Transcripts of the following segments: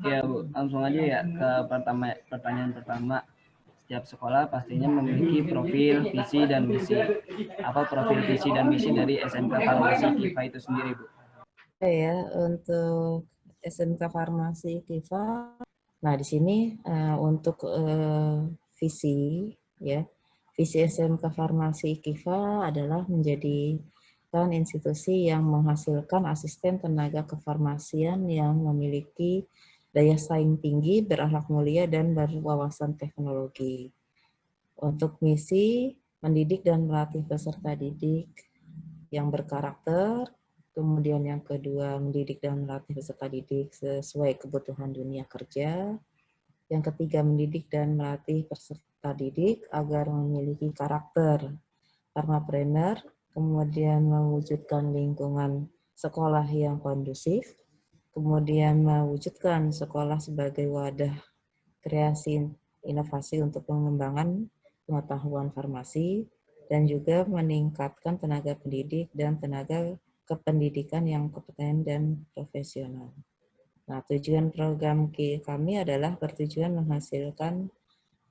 Ya Bu, langsung aja ya ke pertanyaan pertama. Setiap sekolah pastinya memiliki profil, visi, dan misi. Apa profil, visi, dan misi dari SMK Farmasi KIFA itu sendiri, Bu? Ya, untuk SMK Farmasi KIFA, nah di sini untuk visi, ya, visi SMK Farmasi KIFA adalah menjadi institusi yang menghasilkan asisten tenaga kefarmasian yang memiliki daya saing tinggi, berakhlak mulia, dan berwawasan teknologi. Untuk misi, mendidik dan melatih peserta didik yang berkarakter. Kemudian yang kedua, mendidik dan melatih peserta didik sesuai kebutuhan dunia kerja. Yang ketiga, mendidik dan melatih peserta didik agar memiliki karakter farmapreneur, kemudian mewujudkan lingkungan sekolah yang kondusif, kemudian mewujudkan sekolah sebagai wadah kreasi inovasi untuk pengembangan pengetahuan farmasi, dan juga meningkatkan tenaga pendidik dan tenaga kependidikan yang kompeten dan profesional. Nah, tujuan program kami adalah bertujuan menghasilkan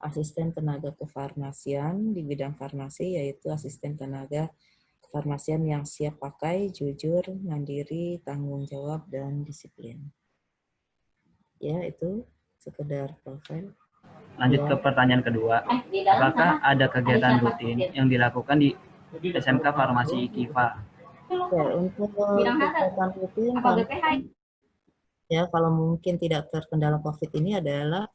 asisten tenaga kefarmasian di bidang farmasi, yaitu asisten tenaga kefarmasian yang siap pakai, jujur, mandiri, tanggung jawab, dan disiplin. Ya, itu sekedar profil. Lanjut ke pertanyaan kedua. Apakah ada kegiatan rutin yang dilakukan di SMK Farmasi KIFA? Ya, untuk kegiatan rutin, ya kalau mungkin tidak terkendala COVID ini adalah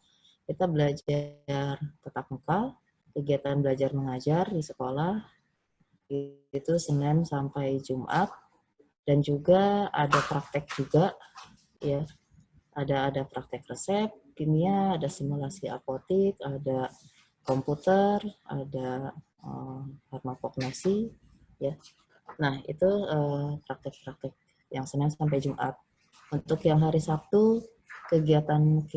kita belajar tatap muka, kegiatan belajar mengajar di sekolah, itu Senin sampai Jumat, dan juga ada praktek juga, ya, ada praktek resep kimia, ada simulasi apotik, ada komputer, ada farmakognosi, ya. Nah, itu praktek-praktek yang Senin sampai Jumat. Untuk yang hari Sabtu, kegiatan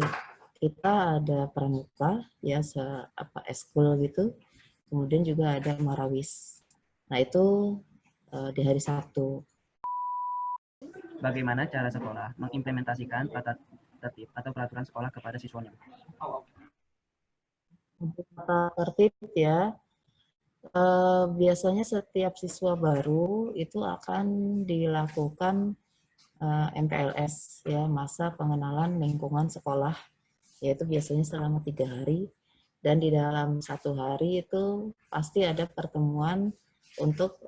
kita ada pramuka, ya, eskul gitu. Kemudian juga ada marawis. Nah, itu di hari Sabtu. Bagaimana cara sekolah mengimplementasikan tata tertib atau peraturan sekolah kepada siswanya? Untuk tata tertib, ya, biasanya setiap siswa baru itu akan dilakukan MPLS, ya, masa pengenalan lingkungan sekolah, yaitu biasanya selama 3 hari, dan di dalam 1 hari itu pasti ada pertemuan untuk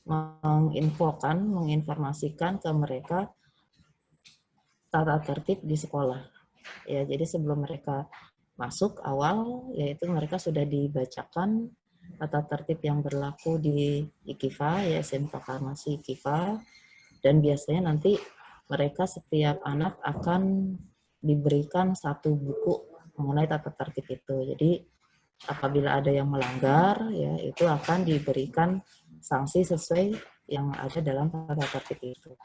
menginformasikan ke mereka tata tertib di sekolah. Ya, jadi sebelum mereka masuk awal, yaitu mereka sudah dibacakan tata tertib yang berlaku di IKIFA, ya, SMK Farmasi IKIFA, dan biasanya nanti mereka setiap anak akan diberikan 1 buku mengenai tata tertib itu. Jadi apabila ada yang melanggar, ya, itu akan diberikan sanksi sesuai yang ada dalam tata tertib itu.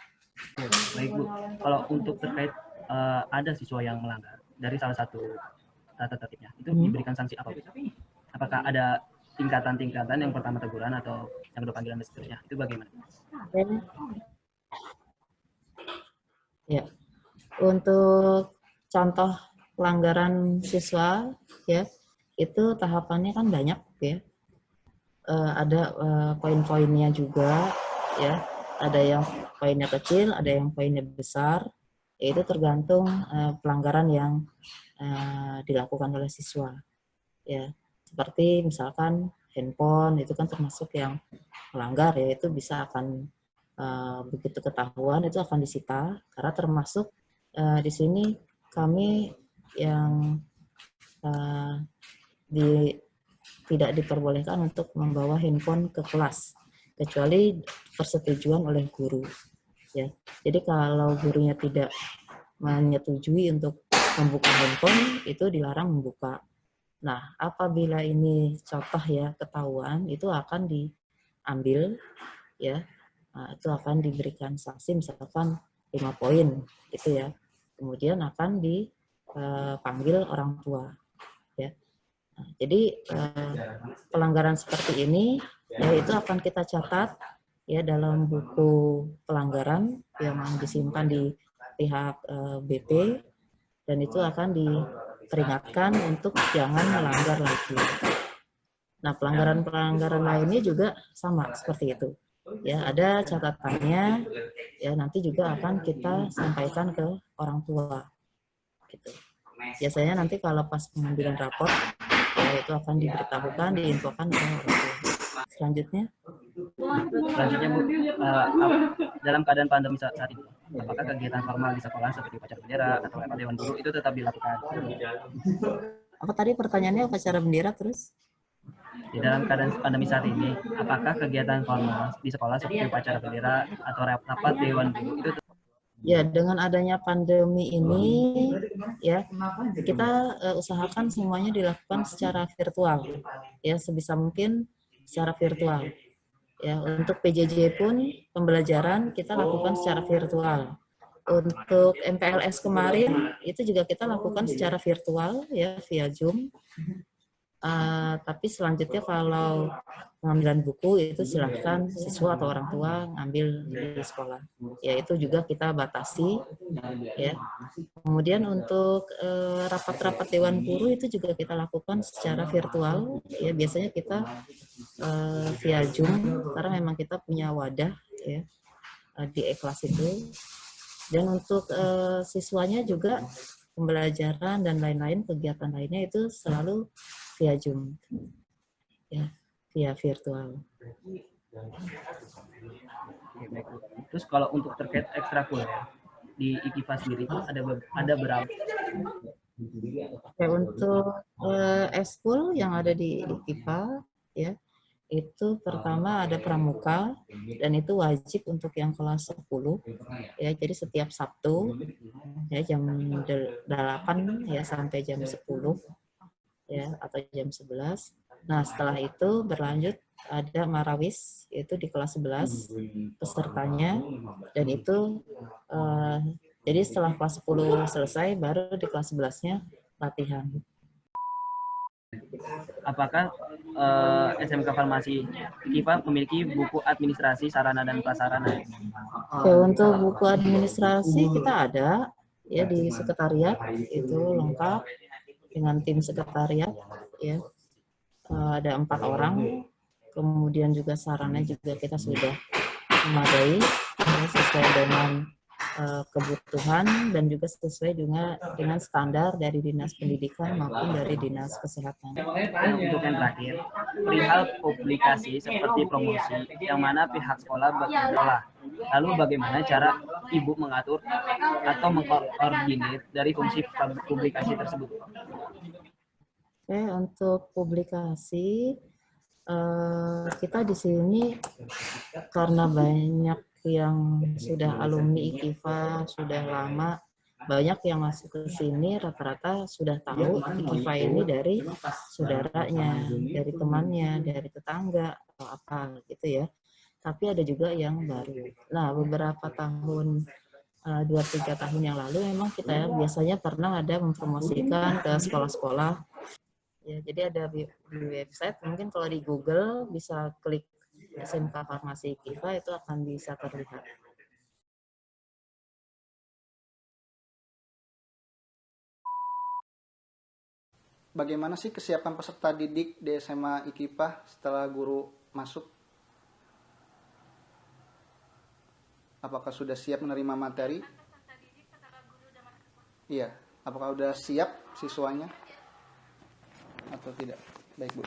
Baik Bu, kalau untuk terkait ada siswa yang melanggar dari salah satu tata tertibnya, itu diberikan sanksi apa Bu? Apakah ada tingkatan-tingkatan, yang pertama teguran atau yang kedua panggilan dan seterusnya? Itu bagaimana? Ya, untuk contoh pelanggaran siswa, ya, itu tahapannya kan banyak, ya. Ada poin-poinnya juga, ya. Ada yang poinnya kecil, ada yang poinnya besar. Itu tergantung pelanggaran yang dilakukan oleh siswa, ya. Seperti misalkan handphone, itu kan termasuk yang melanggar, ya, itu bisa akan begitu ketahuan itu akan disita, karena termasuk di sini kami yang tidak diperbolehkan untuk membawa handphone ke kelas kecuali persetujuan oleh guru, ya. Jadi kalau gurunya tidak menyetujui untuk membuka handphone, itu dilarang membuka. Nah, apabila ini contoh, ya, ketahuan, itu akan diambil, ya. Nah, itu akan diberikan sanksi misalkan 5 poin, gitu, ya. Kemudian akan dipanggil orang tua, ya. Nah, jadi pelanggaran seperti ini, ya, itu akan kita catat, ya, dalam buku pelanggaran yang disimpan di pihak BP, dan itu akan diperingatkan untuk jangan melanggar lagi. Nah, pelanggaran-pelanggaran lainnya juga sama seperti itu. Ya, ada catatannya, ya nanti juga akan kita sampaikan ke orang tua. Gitu. Biasanya nanti kalau pas pengambilan rapor, ya itu akan diberitahukan, diinfokan ke orang tua. Selanjutnya Bu, dalam keadaan pandemi saat ini, apakah kegiatan formal di sekolah seperti upacara bendera atau rapat dewan guru itu tetap dilakukan? Apa tadi pertanyaannya, upacara bendera terus? Di dalam keadaan pandemi saat ini, apakah kegiatan formal di sekolah seperti upacara bendera atau rapat dewan guru itu tetap? Ya, dengan adanya pandemi ini, ya kita usahakan semuanya dilakukan secara virtual, ya sebisa mungkin secara virtual. Ya, untuk PJJ pun pembelajaran kita lakukan secara virtual. Untuk MPLS kemarin itu juga kita lakukan secara virtual, ya via Zoom. Tapi selanjutnya kalau pengambilan buku itu silahkan siswa atau orang tua ngambil di sekolah. Ya itu juga kita batasi. Ya. Kemudian untuk rapat-rapat dewan guru itu juga kita lakukan secara virtual. Ya biasanya kita via Zoom karena memang kita punya wadah ya di e-kelas itu. Dan untuk siswanya juga pembelajaran dan lain-lain kegiatan lainnya itu selalu via Zoom, ya, via virtual. Terus kalau untuk terkait ekstrakurikuler di IKIPA sendiri itu ada berapa? Oke, untuk eskul yang ada di IKIPA, ya, itu pertama ada pramuka dan itu wajib untuk yang kelas 10 ya, jadi setiap Sabtu ya jam 8 ya sampai jam 10 ya atau jam 11. Nah, setelah itu berlanjut ada marawis itu di kelas 11 pesertanya, dan itu jadi setelah kelas 10 selesai baru di kelas 11-nya latihan. Apakah SMK Farmasi IKIPA memiliki buku administrasi sarana dan prasarana? Oke, untuk buku administrasi kita ada ya di sekretariat, itu lengkap dengan tim sekretariat ya. Ada 4 orang, kemudian juga sarana juga kita sudah memadai ya, sesuai dengan kebutuhan dan juga sesuai juga dengan standar dari Dinas Pendidikan maupun dari Dinas Kesehatan. Dan untuk yang terakhir, perihal publikasi seperti promosi yang mana pihak sekolah berkelola. Lalu bagaimana cara Ibu mengatur atau mengkoordinir dari fungsi publikasi tersebut? Oke, untuk publikasi kita di sini karena banyak yang sudah alumni IKIFA sudah lama, banyak yang masuk ke sini rata-rata sudah tahu IKIFA ini dari saudaranya, dari temannya, dari tetangga atau apa gitu ya. Tapi ada juga yang baru. Nah, beberapa tahun 2-3 tahun yang lalu memang kita biasanya pernah ada mempromosikan ke sekolah-sekolah. Ya, jadi ada di website, mungkin kalau di Google bisa klik SMK Farmasi IKIFA itu akan bisa terlihat. Bagaimana sih kesiapan peserta didik di SMA IKIPA setelah guru masuk? Apakah sudah siap menerima materi? Iya, apakah sudah siap siswanya atau tidak? Baik, Bu.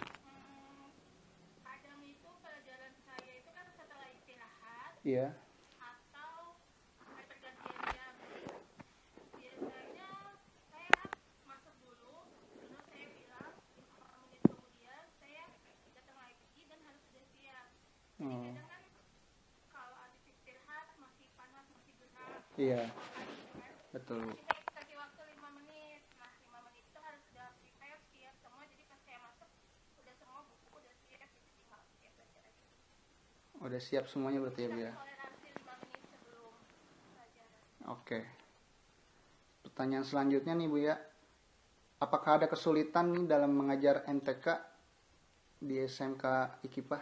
Iya. Iya, betul. Udah siap semuanya berarti ya, Bu ya? Oke. Pertanyaan selanjutnya nih, Bu ya. Apakah ada kesulitan nih dalam mengajar MTK di SMK IKIPA?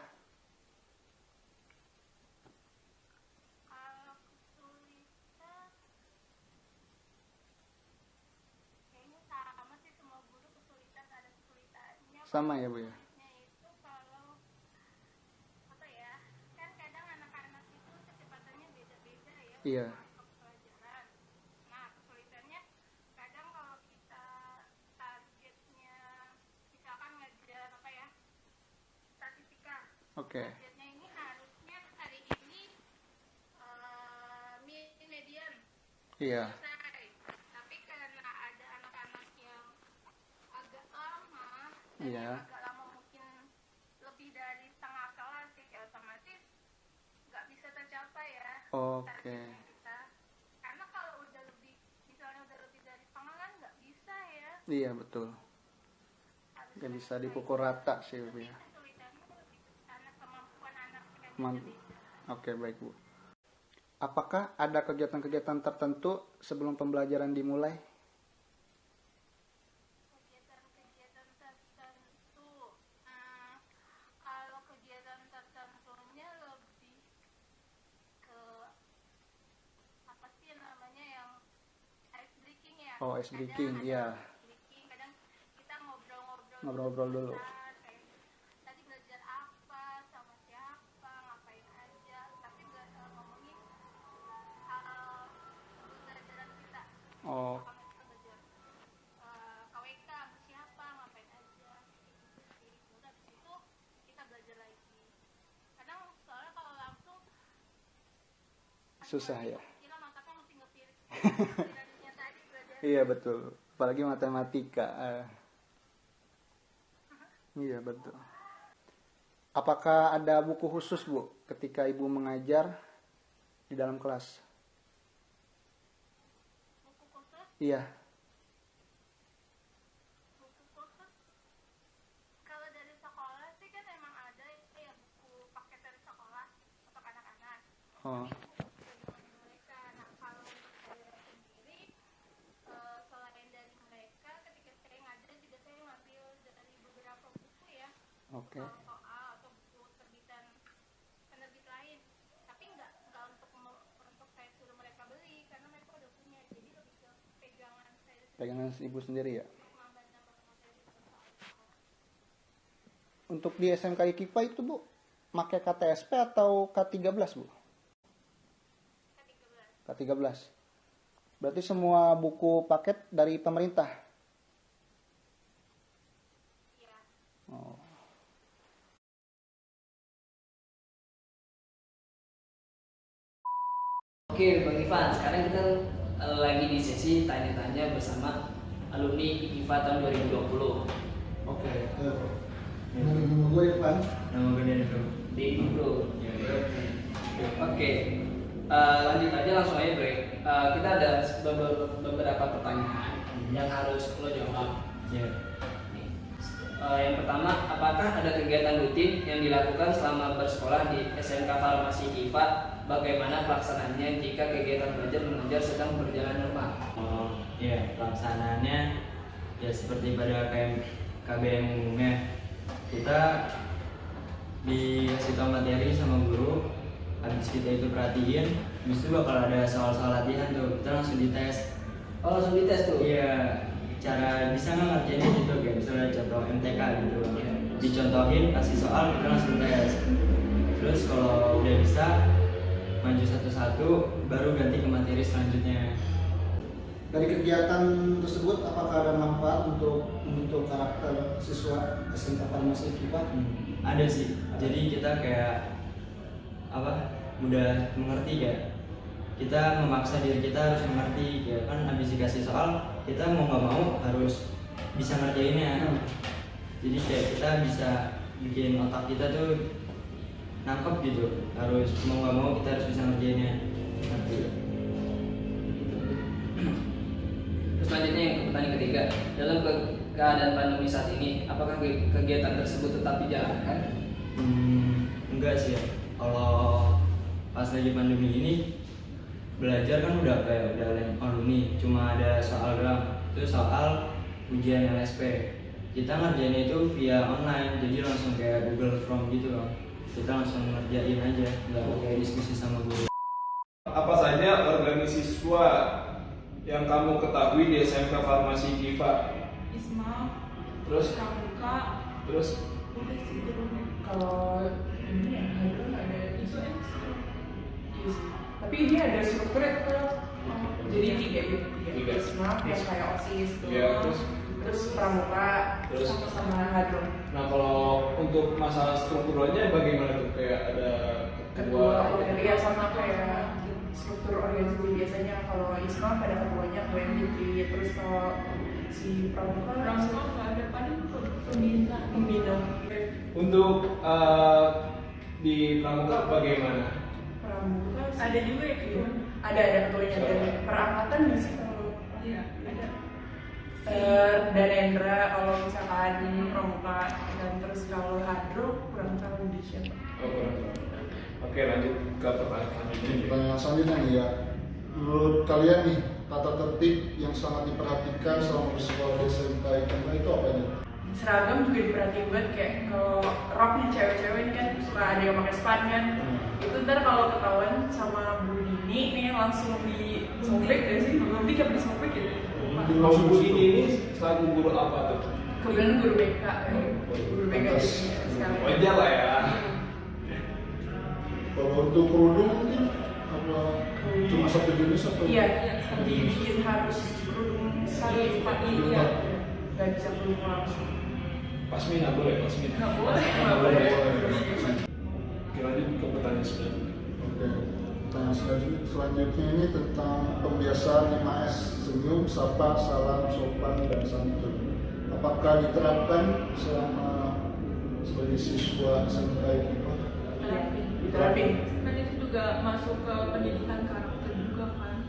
Sama ya Bu ya? Itu kalau apa ya, kan kadang anak-anak itu kecepatannya beda-beda ya. Iya. Untuk pelajaran. Nah, kesulitannya kadang kalau kita targetnya misalkan ngajar apa ya, statistika. Oke. Targetnya ini harusnya hari ini median Iya. selesai. Tapi karena ada anak-anak yang agak lama, dan Iya. yang agak lama mungkin lebih dari setengah kelas, ya otomatis nggak bisa tercapai ya Oke. targetnya kita. Karena kalau udah lebih, misalnya udah lebih dari setengah kan nggak bisa ya. Iya betul. Harus Gak bisa dipukul rata sih Bu ya. kesulitannya lebih ke sana, kemampuan anak yang Man- beda-beda. Oke, baik Bu. Apakah ada kegiatan-kegiatan tertentu sebelum pembelajaran dimulai? Kegiatan-kegiatan tertentu, kalau kegiatan tertentunya lebih ke apa sih namanya yang ice breaking ya. Oh, ice breaking, iya. Ice breaking, kadang kita ngobrol-ngobrol Ngobrol-ngobrol dulu. bentar, kayak tadi belajar apa, sama siapa, ngapain aja, tapi nggak ngomongin hal pembelajaran kita. Oh, Misalkan kita belajar KWK sama siapa, ngapain aja, gitu sih. Terus habis itu kita belajar lagi. Kadang soalnya kalau langsung susah ya. pikiran otaknya mesti ngepikirin pikirannya tadi belajar. Iya betul. Apalagi matematika. Iya betul. Apakah ada buku khusus Bu ketika Ibu mengajar di dalam kelas? Buku khusus, Iya. buku khusus. Kalau dari sekolah sih kan emang ada ya buku paket dari sekolah untuk anak-anak. Oh, Dari mereka. Nah, kalau untuk saya sendiri, selain dari mereka, ketika saya ngajar juga saya ngambil dari beberapa buku ya, oke. soal atau buku terbitan penerbit lain. Tapi nggak untuk saya suruh mereka beli karena mereka udah punya. Jadi lebih ke pegangan saya Pegangan Ibu sendiri ya. untuk nambah-nambah materi soal sekolah. Untuk di SMK IKIPA itu Bu, pakai KTSP atau K13 Bu? K13. K13. Berarti semua buku paket dari pemerintah. Iya. Oh. Oke Bang Ivan, sekarang kita lagi di sesi tanya-tanya bersama alumni IKIFA tahun 2020. Oke. Nama gue Irfan. Nama gue Dendro. Di Bro. Ya. Oke, lanjut aja langsung aja break. Kita ada beberapa pertanyaan yang harus lo jawab. Ya. Yang pertama, apakah ada kegiatan rutin yang dilakukan selama bersekolah di SMK Farmasi IKIFA? Bagaimana pelaksanaannya jika kegiatan belajar mengajar sedang berjalan normal? Oh, iya, pelaksanaannya ya seperti pada KBM umumnya. Kita dikasih tahu materi sama guru, habis kita itu perhatiin, habis itu bakal ada soal-soal latihan tuh, kita langsung dites. Oh, langsung dites tuh? Iya, cara bisa nggak ngerjainnya gitu, kayak misalnya contoh MTK gitu, dicontohin, kasih soal, kita langsung tes. Terus kalau udah bisa, maju satu-satu, baru ganti ke materi selanjutnya. Dari kegiatan tersebut, apakah ada manfaat untuk membentuk karakter siswa SMK Farmasi IKIPA? Ada sih, jadi kita kayak apa, mudah mengerti ya. Kita memaksa diri kita harus mengerti, ya kan habis dikasih soal, kita mau nggak mau harus bisa ngerjainnya. Jadi kayak kita bisa bikin otak kita tuh nangkep gitu, harus mau nggak mau kita harus bisa ngerjainnya. Ngerti. Terus selanjutnya yang pertanyaan ketiga, dalam keadaan pandemi saat ini, apakah kegiatan tersebut tetap dijalankan? Enggak sih ya. Kalau pas lagi pandemi ini belajar kan udah alumni, cuma ada soal doang. Itu soal ujian LSP. Kita ngerjainnya itu via online, jadi langsung kayak Google Form gitu loh. Kita langsung ngerjain aja, nggak pakai diskusi sama guru. Apa saja organisasi siswa yang kamu ketahui di SMK Farmasi IKIFA? ISMA, Terus Pramuka, Terus Kalau ini ya hadron ada itu yes. Tapi ini ada strukturnya tuh. Jadi tiga gitu, Tiga. Isma yang kayak OSIS tuh. ya Terus pramuka, Terus? sama hadron. nah kalau untuk masalah strukturalnya bagaimana tuh? Kayak ada Kedua ya sama kayak struktur organisasi biasanya. Kalau Isma pada keduanya KMDT, terus kalau si pramuka nggak ada pada pembina. Untuk di pramuka bagaimana? Pramuka ada juga ya gitu. Ada ketuanya dari perangkatan nggak sih kalau iya ada. Danendra kalau misalkan pramuka, dan terus kalau hadro kurang tahu di siapa. Oh, kurang tahu. Oke, lanjut ke pertanyaan selanjutnya. Pertanyaan selanjutnya nih ya, menurut kalian nih tata tertib yang sangat diperhatikan selama bersekolah di SMK ITB itu apa nih? Seragam juga diperhatiin banget, kayak kalau rok nih cewek-cewek ini kan suka ada yang pakai span kan. Itu ntar kalau ketahuan sama Bu Dini nih langsung disobek gak sih? Nanti kayak disobek gitu. Kalau Bu ini selaku guru apa tuh? Kebetulan guru BK, guru BK Pantas. sekali. Wajar lah ya. Kalau untuk kerudung mungkin apa cuma satu jenis atau? Iya, dibikin harus kerudung satu pagi ya. Gak bisa kerudung langsung. Pasmi nggak boleh, Pasmi. Nggak boleh. Oke, lanjut ke pertanyaan selanjutnya. Oke. Pertanyaan selanjutnya ini tentang pembiasaan 5S, senyum, sapa, salam, sopan, dan santun. Apakah diterapkan selama sebagai siswa SMK ITB? Iya, diterapin. Kan itu juga masuk ke pendidikan karakter juga kan.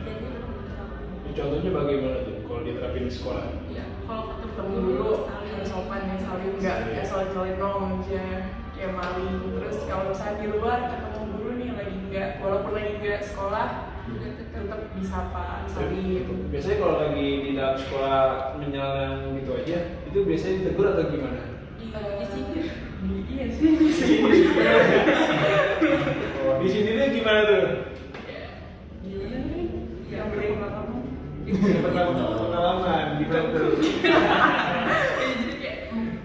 Jadi harus diterapin. Contohnya bagaimana tuh kalau diterapin di sekolah? Ya, kalau Ketemu dulu harus sopan ya, saling nggak solid dong aja kayak maling. Terus kalau misalnya di luar ketemu guru nih lagi nggak, walaupun lagi nggak sekolah juga tetap disapa, saling. Biasanya kalau lagi di dalam sekolah menyelam gitu aja, itu biasanya ditegur atau gimana? di sini Iya sih, di sini. Di sini tuh gimana tuh? Yang beri kamu. Pengalaman gimana tuh? Jadi kayak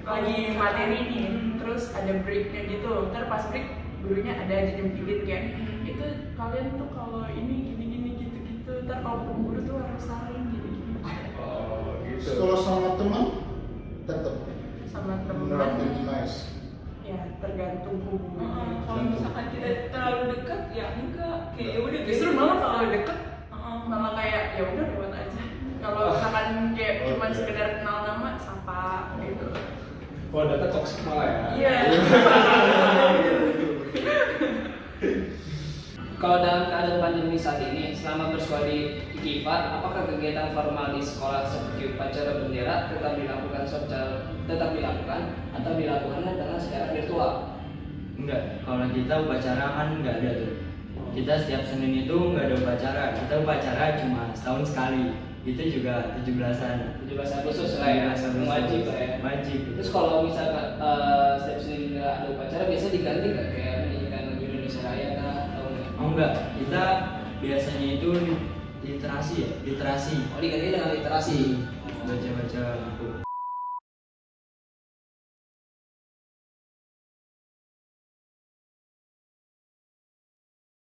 lagi materi nih, terus ada breaknya gitu. Ntar pas break gurunya ada aja nyempitin kayak itu kalian tuh kalau ini gini gitu. Ntar kalau guru tuh harus saling gini. Oh gitu. Kalau sama teman tetap Sama temen menerapkan 5S. ya tergantung hubungan. kalau misalkan kita terlalu dekat ya enggak, kayak ya udah Justru biasa. malah kalau deket malah kayak ya udah lewat aja. Kalau misalkan kayak cuma sekedar kenal nama, sapa gitu. Kalau data toksik malah ya. Iya. Kalau dalam keadaan pandemi saat ini, selama bersekolah di IKIFA, apakah kegiatan formal di sekolah seperti upacara bendera tetap dilakukan atau dilakukan dengan secara virtual? Enggak, kalau kita upacara kan enggak ada tuh. Kita setiap Senin itu enggak ada upacara. Kita upacara cuma setahun sekali. Itu juga 17-an. 17 Agustus lah ya, wajib lah ya. Wajib. Terus kalau misalkan setiap Senin nggak ada upacara, biasanya diganti nggak kayak menyanyikan lagu Indonesia Raya kah atau enggak? Oh enggak, kita biasanya itu literasi ya, literasi. Oh diganti dengan literasi. Baca-baca buku.